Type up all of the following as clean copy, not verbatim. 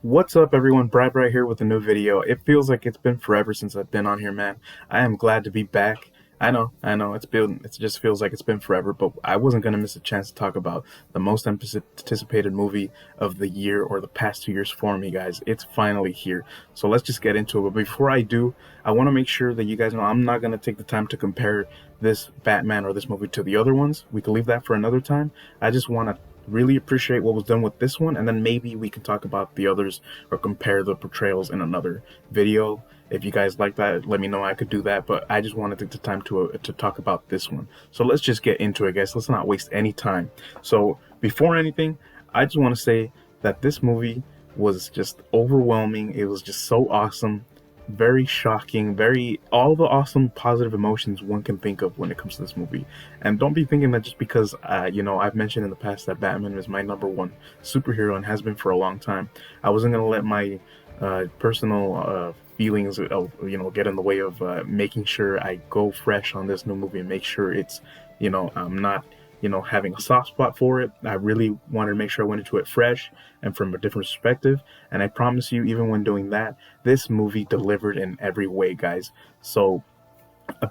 What's up, everyone? Brad right here with a new video. It feels like it's been forever since I've been on here, man. I am glad to be back. I know, it just feels like it's been forever, but I wasn't gonna miss a chance to talk about the most anticipated movie of the year or the past 2 years for me, guys. It's finally here. So let's just get into it. But before I do, I want to make sure that you guys know I'm not gonna take the time to compare this Batman or this movie to the other ones. We can leave that for another time. I just want to really appreciate what was done with this one, and then maybe we can talk about the others or compare the portrayals in another video. If you guys like that, let me know. I could do that, but I just wanted to take the time to talk about this one. So let's just get into it, guys. Let's not waste any time. So before anything, I just want to say that this movie was just overwhelming. It was just so awesome, very shocking, very all the awesome positive emotions one can think of when it comes to this movie. And don't be thinking that just because I've mentioned in the past that Batman is my number one superhero and has been for a long time. I wasn't gonna let my personal feelings get in the way of making sure I go fresh on this new movie and make sure it's I'm not having a soft spot for it. I really wanted to make sure I went into it fresh and from a different perspective. And I promise you, even when doing that, this movie delivered in every way, guys. So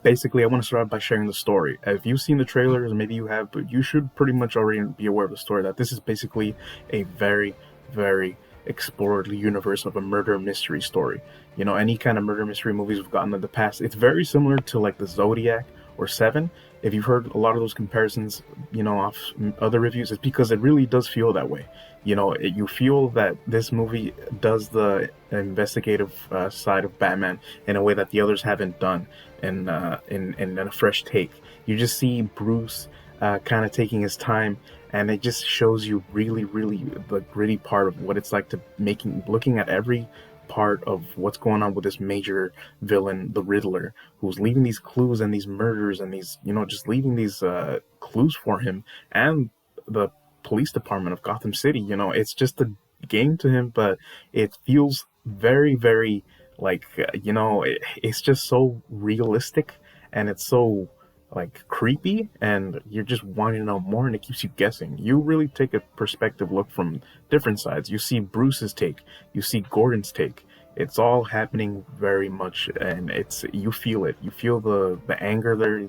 basically, I want to start out by sharing the story. If you've seen the trailers, maybe you have, but you should pretty much already be aware of the story that this is basically a very, very explored universe of a murder mystery story. Any kind of murder mystery movies we've gotten in the past, it's very similar to like the Zodiac or Seven. If you've heard a lot of those comparisons, off other reviews, it's because it really does feel that way. You feel that this movie does the investigative side of Batman in a way that the others haven't done, in a fresh take. You just see Bruce kind of taking his time, and it just shows you really, really the gritty part of what it's like to looking at every part of what's going on with this major villain, the Riddler, who's leaving these clues and these murders and these, just leaving these clues for him and the police department of Gotham City. It's just a game to him, but it feels very, very like, it's just so realistic, and it's so like creepy, and you're just wanting to know more, and it keeps you guessing. You really take a perspective look from different sides. You see Bruce's take, you see Gordon's take. It's all happening very much, and you feel it. You feel the anger there.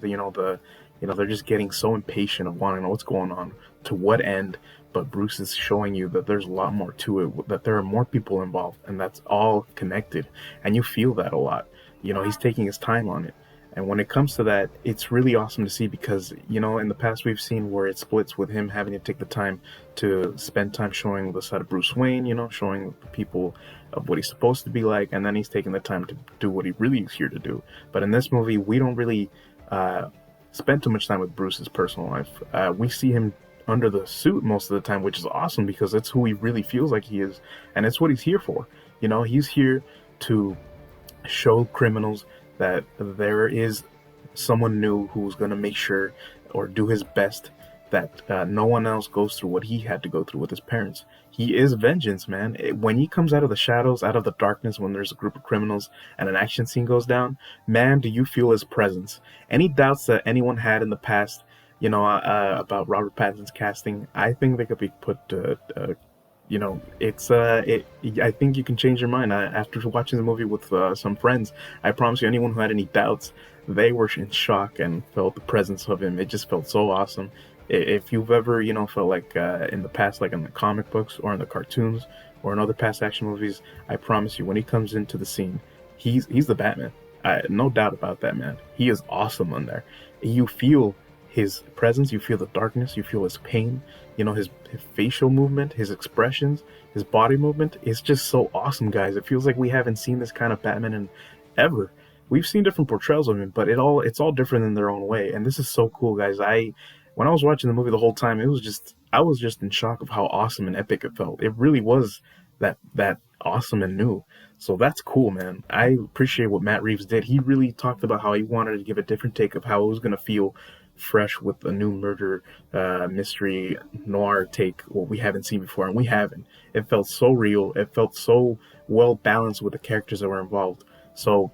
They're just getting so impatient of wanting to know what's going on, to what end. But Bruce is showing you that there's a lot more to it, that there are more people involved, and that's all connected, and you feel that a lot. He's taking his time on it. And when it comes to that, it's really awesome to see because, in the past we've seen where it splits with him having to take the time to spend time showing the side of Bruce Wayne, showing the people of what he's supposed to be like, and then he's taking the time to do what he really is here to do. But in this movie, we don't really spend too much time with Bruce's personal life. We see him under the suit most of the time, which is awesome because it's who he really feels like he is, and it's what he's here for. He's here to show criminals that there is someone new who's going to make sure or do his best that no one else goes through what he had to go through with his parents. He is vengeance, man. When he comes out of the shadows, out of the darkness, when there's a group of criminals and an action scene goes down, man, do you feel his presence? Any doubts that anyone had in the past, about Robert Pattinson's casting, I think they could be put I think you can change your mind after watching the movie with some friends. I promise you, anyone who had any doubts, they were in shock and felt the presence of him. It just felt so awesome. If you've ever felt like in the past, like in the comic books or in the cartoons or in other past action movies, I promise you, when he comes into the scene, he's the Batman. No doubt about that, man. He is awesome on there. You feel his presence, you feel the darkness, you feel his pain, his facial movement, his expressions, his body movement. It's just so awesome, guys. It feels like we haven't seen this kind of Batman in ever. We've seen different portrayals of him, but it's all different in their own way, and this is so cool, guys. When I was watching the movie the whole time, I was just in shock of how awesome and epic it felt. It really was that awesome and new. So that's cool, man. I appreciate what Matt Reeves did. He really talked about how he wanted to give a different take of how it was going to feel fresh with a new murder mystery noir take, what we haven't seen before, and we haven't. It felt so real. It felt so well balanced with the characters that were involved. So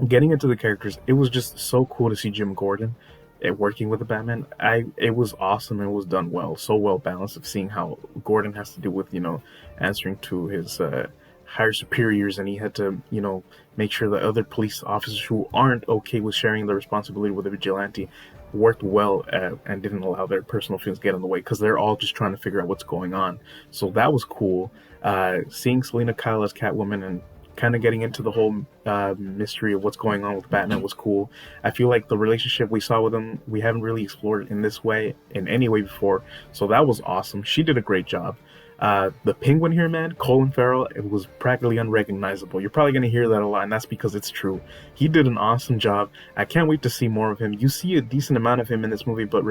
getting into the characters, it was just so cool to see Jim Gordon. working with the Batman, it was awesome and it was done well, so well balanced of seeing how Gordon has to do with answering to his higher superiors, and he had to make sure that other police officers who aren't okay with sharing the responsibility with the vigilante worked well and didn't allow their personal feelings get in the way because they're all just trying to figure out what's going on. So that was cool. Seeing Selena Kyle as Catwoman and kind of getting into the whole mystery of what's going on with Batman was cool. I feel like the relationship we saw with him, we haven't really explored in this way, in any way before. So that was awesome. She did a great job. The Penguin here, man, Colin Farrell, it was practically unrecognizable. You're probably going to hear that a lot, and that's because it's true. He did an awesome job. I can't wait to see more of him. You see a decent amount of him in this movie, but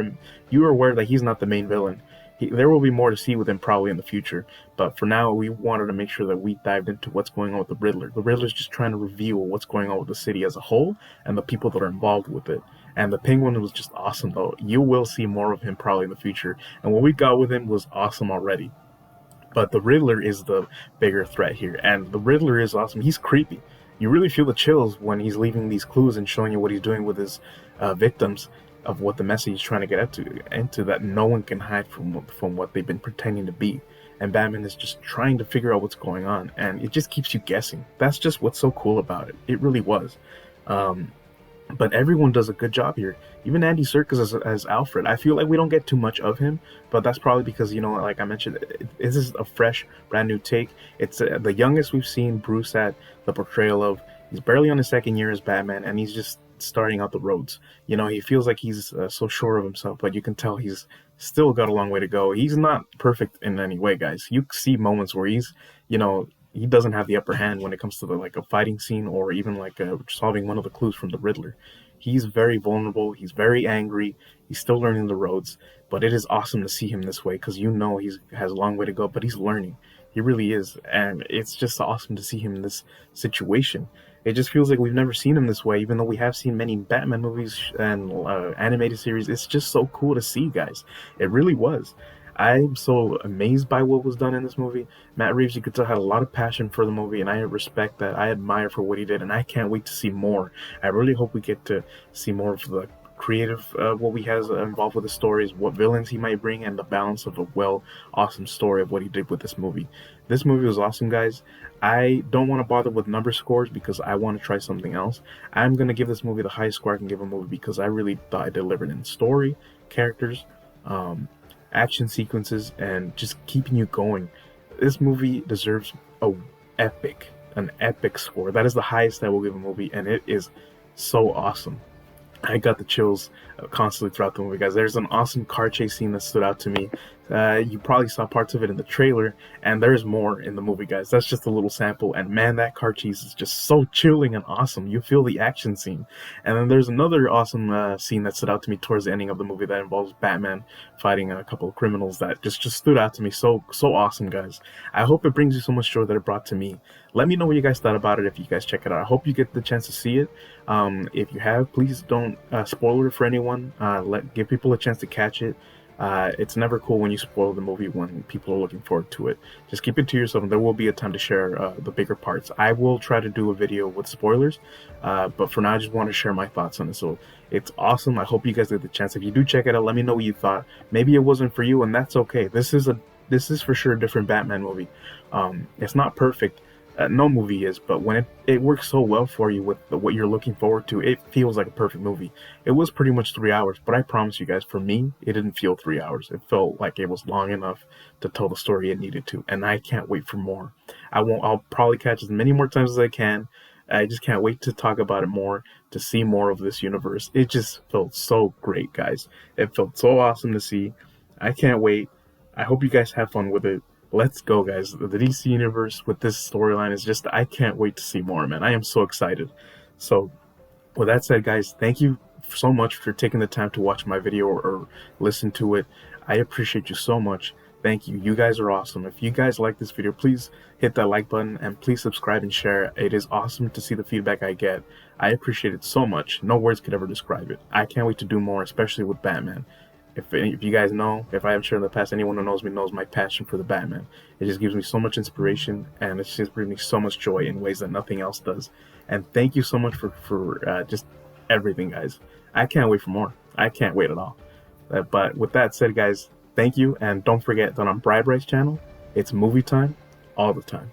you are aware that he's not the main villain. There will be more to see with him probably in the future, but for now, we wanted to make sure that we dived into what's going on with the Riddler. The Riddler's just trying to reveal what's going on with the city as a whole and the people that are involved with it. And the Penguin was just awesome, though. You will see more of him probably in the future, and what we got with him was awesome already. But the Riddler is the bigger threat here, and the Riddler is awesome. He's creepy. You really feel the chills when he's leaving these clues and showing you what he's doing with his victims, of what the message is trying to get into that no one can hide from what they've been pretending to be. And Batman is just trying to figure out what's going on, and it just keeps you guessing. That's just what's so cool about it. It really was. But everyone does a good job here. Even Andy Serkis as Alfred. I feel like we don't get too much of him, but that's probably because, like I mentioned, this is a fresh, brand new take. It's the youngest we've seen Bruce at the portrayal of. He's barely on his second year as Batman, and he's just starting out the roads. He feels like he's so sure of himself, but you can tell he's still got a long way to go. He's not perfect in any way, guys. You see moments where he's, he doesn't have the upper hand when it comes to a fighting scene or even solving one of the clues from the Riddler. He's very vulnerable. He's very angry. He's still learning the roads, but it is awesome to see him this way because he has a long way to go, but he's learning. He really is, and it's just awesome to see him in this situation. It just feels like we've never seen him this way, even though we have seen many Batman movies and animated series. It's just so cool to see, guys. It really was. I'm so amazed by what was done in this movie. Matt Reeves, you could tell, had a lot of passion for the movie, and I respect that. I admire for what he did, and I can't wait to see more. I really hope we get to see more of the creative, what he has involved with the stories, what villains he might bring, and the balance of a awesome story of what he did with this movie. This movie was awesome, guys. I don't want to bother with number scores because I want to try something else. I'm going to give this movie the highest score I can give a movie because I really thought I delivered in story, characters, action sequences, and just keeping you going. This movie deserves an epic score. That is the highest I will give a movie, and it is so awesome. I got the chills constantly throughout the movie, guys. There's an awesome car chase scene that stood out to me. You probably saw parts of it in the trailer, and there's more in the movie, guys. That's just a little sample, and man, that car chase is just so chilling and awesome. You feel the action scene. And then there's another awesome scene that stood out to me towards the ending of the movie that involves Batman fighting a couple of criminals that just stood out to me. So awesome, guys. I hope it brings you so much joy that it brought to me. Let me know what you guys thought about it if you guys check it out. I hope you get the chance to see it. If you have, please don't spoil it for anyone. Give people a chance to catch it. It's never cool when you spoil the movie when people are looking forward to it. Just keep it to yourself, and there will be a time to share the bigger parts. I will try to do a video with spoilers, but for now I just want to share my thoughts on it. So it's awesome. I hope you guys get the chance. If you do check it out, let me know what you thought. Maybe it wasn't for you, and that's okay. This is for sure a different Batman movie. It's not perfect. No movie is, but when it works so well for you with what you're looking forward to, it feels like a perfect movie. It was pretty much 3 hours, but I promise you guys, for me, it didn't feel 3 hours. It felt like it was long enough to tell the story it needed to, and I can't wait for more. I'll probably catch as many more times as I can. I just can't wait to talk about it more, to see more of this universe. It just felt so great, guys. It felt so awesome to see. I can't wait. I hope you guys have fun with it. Let's go, guys. The DC Universe with this storyline is just, I can't wait to see more, man. I am so excited. So, with that said, guys, thank you so much for taking the time to watch my video or listen to it. I appreciate you so much. Thank you. You guys are awesome. If you guys like this video, please hit that like button and please subscribe and share. It is awesome to see the feedback I get. I appreciate it so much. No words could ever describe it. I can't wait to do more, especially with Batman. If you guys know, if I have shared in the past, anyone who knows me knows my passion for the Batman. It just gives me so much inspiration, and it just brings me so much joy in ways that nothing else does. And thank you so much for just everything, guys. I can't wait for more. I can't wait at all. But with that said, guys, thank you, and don't forget that on Bright Bright's channel, it's movie time all the time.